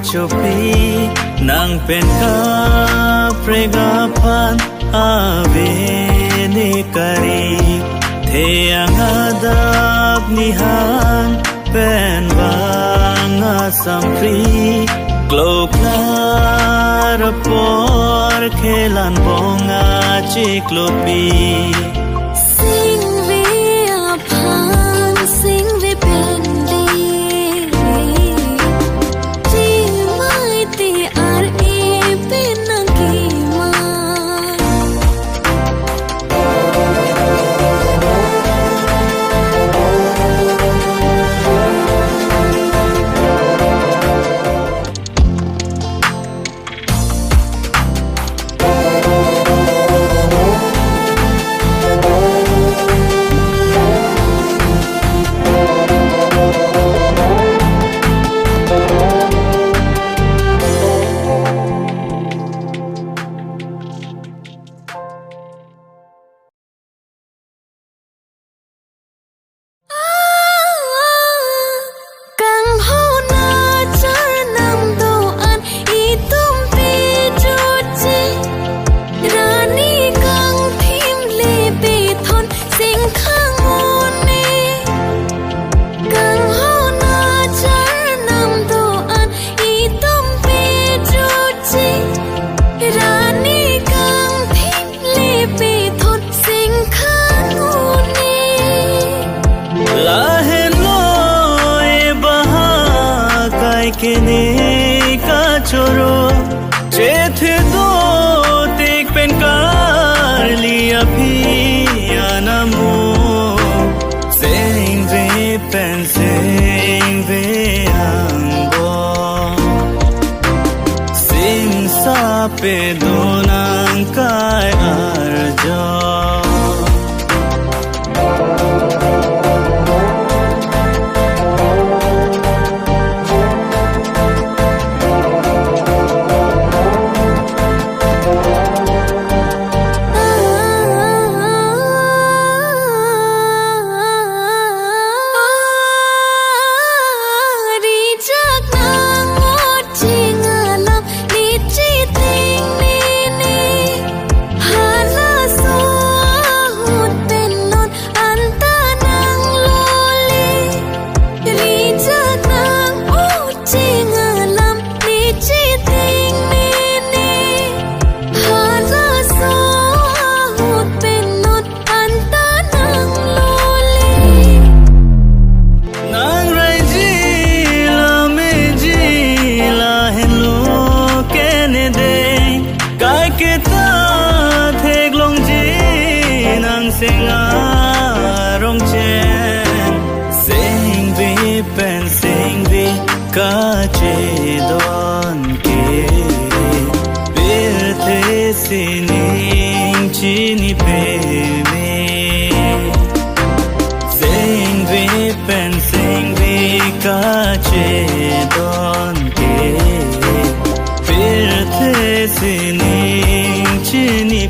chopi nang pen ka prega pan ave ne kari the angadap nihan pen banga sampri gloklar por khelan bonga chiklopi kene ka choro chethe do tik pen kar liya phi anamo sing ve pen sing ve ambo sim sa pe donang kai arjo ka che don ke bir the sining chini pe me sing ve pen sing ve ka che don ke bir the sining chini